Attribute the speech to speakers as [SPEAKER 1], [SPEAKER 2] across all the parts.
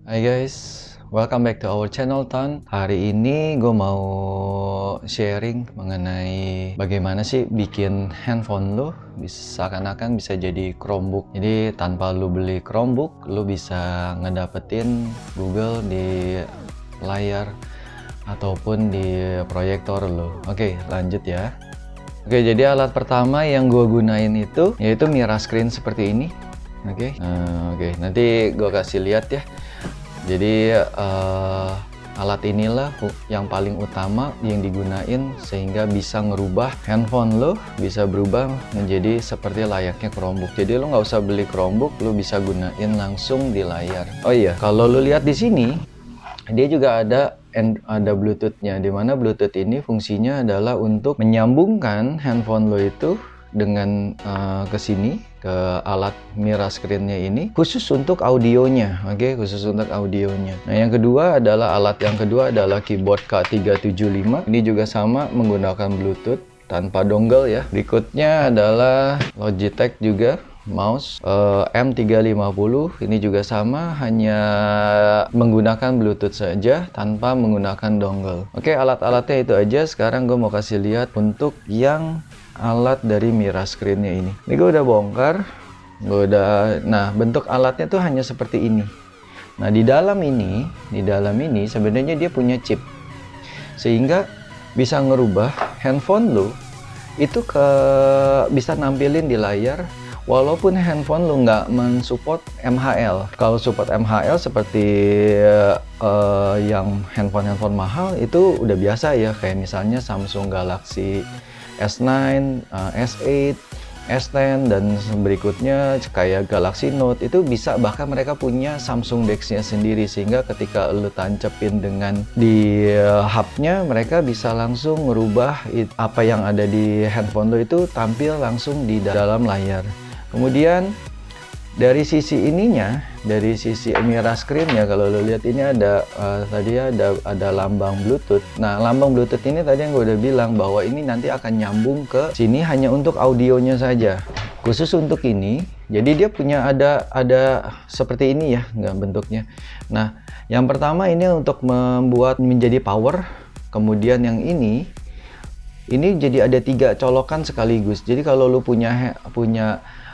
[SPEAKER 1] Hai guys, welcome back to our channel Tan. Hari ini gue mau sharing mengenai bagaimana sih bikin handphone lo seakan-akan bisa jadi Chromebook. Jadi tanpa lo beli Chromebook, lo bisa ngedapetin Google di layar ataupun di proyektor lo. Oke, lanjut ya. Oke, jadi alat pertama yang gue gunain itu yaitu Mira Screen seperti ini. Oke, nanti gue kasih lihat ya. Jadi alat inilah yang paling utama yang digunain sehingga bisa ngerubah handphone lo bisa berubah menjadi seperti layaknya Chromebook. Jadi lo nggak usah beli Chromebook, lo bisa gunain langsung di layar. Oh iya, kalau lo lihat di sini dia juga ada Bluetooth-nya, dimana Bluetooth ini fungsinya adalah untuk menyambungkan handphone lo itu dengan ke sini, ke alat Mira Screen-nya ini khusus untuk audionya. Khusus untuk audionya. Nah, yang kedua adalah keyboard K375. Ini juga sama menggunakan Bluetooth tanpa dongle ya. Berikutnya adalah Logitech juga mouse M350. Ini juga sama, hanya menggunakan Bluetooth saja tanpa menggunakan dongle. Alat-alatnya itu aja. Sekarang gue mau kasih lihat untuk yang alat dari Mira Screen-nya ini. Ini gue udah bongkar. Nah, bentuk alatnya tuh hanya seperti ini. Nah, di dalam ini sebenarnya dia punya chip. Sehingga bisa ngerubah handphone lo itu bisa nampilin di layar walaupun handphone lo nggak mensupport MHL. Kalau support MHL seperti yang handphone mahal itu udah biasa ya, kayak misalnya Samsung Galaxy S9, S8, S10 dan berikutnya kayak Galaxy Note itu bisa, bahkan mereka punya Samsung DeX-nya sendiri sehingga ketika lu tancepin dengan di hubnya mereka bisa langsung merubah apa yang ada di handphone lo itu tampil langsung di dalam layar. Kemudian dari sisi ininya, dari sisi Mira Screen-nya, kalau lo lihat ini ada tadi ada lambang Bluetooth. Nah, lambang Bluetooth ini tadi yang gue udah bilang bahwa ini nanti akan nyambung ke sini hanya untuk audionya saja. Khusus untuk ini, jadi dia punya ada seperti ini ya, nggak bentuknya. Nah, yang pertama ini untuk membuat menjadi power. Kemudian yang ini jadi ada 3 colokan sekaligus. Jadi kalau lo punya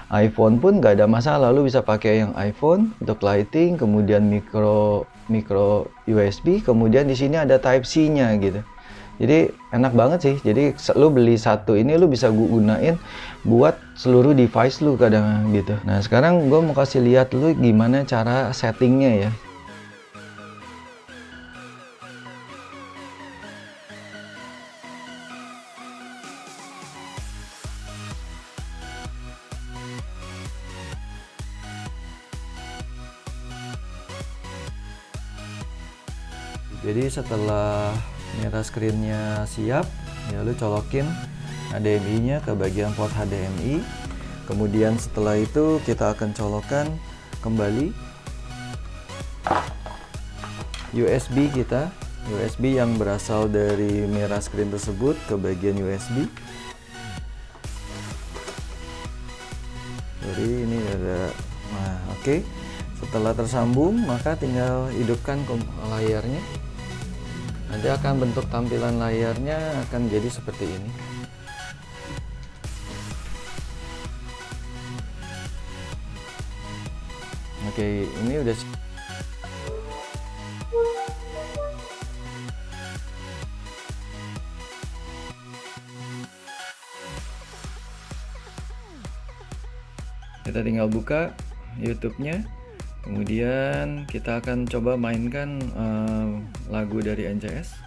[SPEAKER 1] iPhone pun nggak ada masalah, lu bisa pakai yang iPhone untuk lighting, kemudian micro USB, kemudian di sini ada Type C-nya gitu. Jadi enak banget sih. Jadi lu beli satu ini lu bisa gunain buat seluruh device lu kadang gitu. Nah, sekarang gue mau kasih lihat lu gimana cara settingnya ya. Jadi setelah Mira Screen-nya siap, ya lu colokin HDMI-nya ke bagian port HDMI. Kemudian setelah itu kita akan colokkan kembali USB kita, USB yang berasal dari Mira Screen tersebut ke bagian USB. Jadi ini ada, nah oke. Setelah tersambung maka tinggal hidupkan layarnya. Nanti akan bentuk tampilan layarnya akan jadi seperti ini. Oke, ini udah kita tinggal buka YouTube-nya. Kemudian kita akan coba mainkan lagu dari NCS.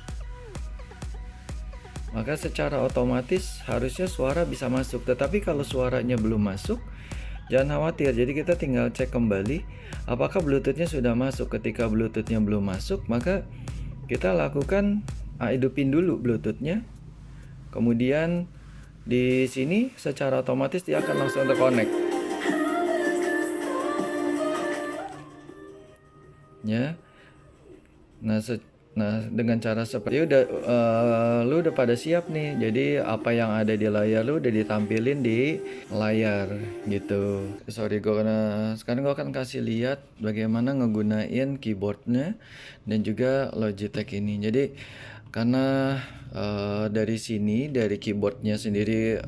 [SPEAKER 1] Maka secara otomatis harusnya suara bisa masuk. Tetapi kalau suaranya belum masuk, jangan khawatir. Jadi kita tinggal cek kembali apakah Bluetooth-nya sudah masuk. Ketika Bluetooth-nya belum masuk, maka kita lakukan hidupin dulu Bluetooth-nya. Kemudian di sini secara otomatis dia akan langsung terkonek. Ya. Nah, dengan cara seperti lu udah pada siap nih. Jadi apa yang ada di layar lu udah ditampilin di layar gitu. Sorry, sekarang gue akan kasih lihat bagaimana ngegunain keyboardnya dan juga Logitech ini. Jadi karena dari sini dari keyboardnya sendiri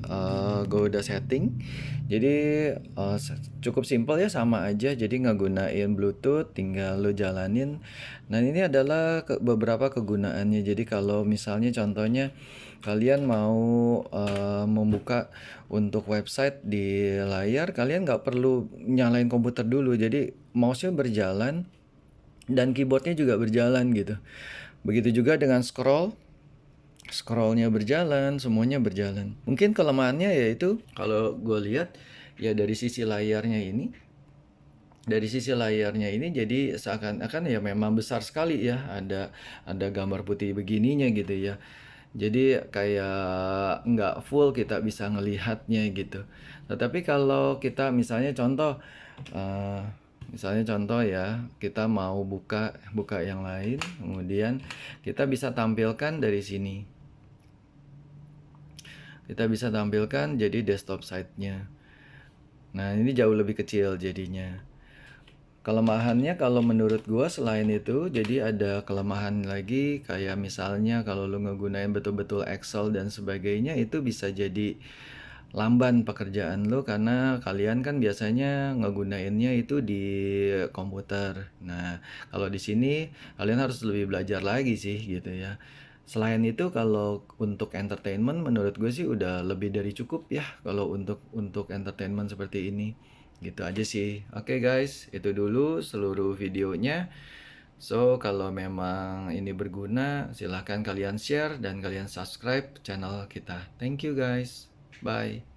[SPEAKER 1] gue udah setting, jadi cukup simpel ya, sama aja. Jadi ngegunain Bluetooth tinggal lo jalanin. Nah, ini adalah beberapa kegunaannya. Jadi kalau misalnya contohnya kalian mau membuka untuk website di layar, kalian nggak perlu nyalain komputer dulu. Jadi mouse-nya berjalan dan keyboardnya juga berjalan gitu. Begitu juga dengan scrollnya berjalan, semuanya berjalan. Mungkin kelemahannya yaitu kalau gue lihat ya dari sisi layarnya ini jadi seakan-akan ya memang besar sekali ya, ada gambar putih begininya gitu ya. Jadi kayak nggak full kita bisa ngelihatnya gitu. Tetapi kalau kita eh, misalnya contoh ya, kita mau buka buka yang lain, kemudian kita bisa tampilkan dari sini. Kita bisa tampilkan jadi desktop site-nya. Nah, ini jauh lebih kecil jadinya. Kelemahannya kalau menurut gua selain itu, jadi ada kelemahan lagi kayak misalnya kalau lu ngegunain betul-betul Excel dan sebagainya, itu bisa jadi lamban pekerjaan lu karena kalian kan biasanya ngegunainnya itu di komputer. Nah, kalau di sini kalian harus lebih belajar lagi sih gitu ya. Selain itu kalau untuk entertainment menurut gue sih udah lebih dari cukup ya kalau untuk entertainment seperti ini. Gitu aja sih. Oke guys, itu dulu seluruh videonya. So, kalau memang ini berguna, silahkan kalian share dan kalian subscribe channel kita. Thank you guys. Bye.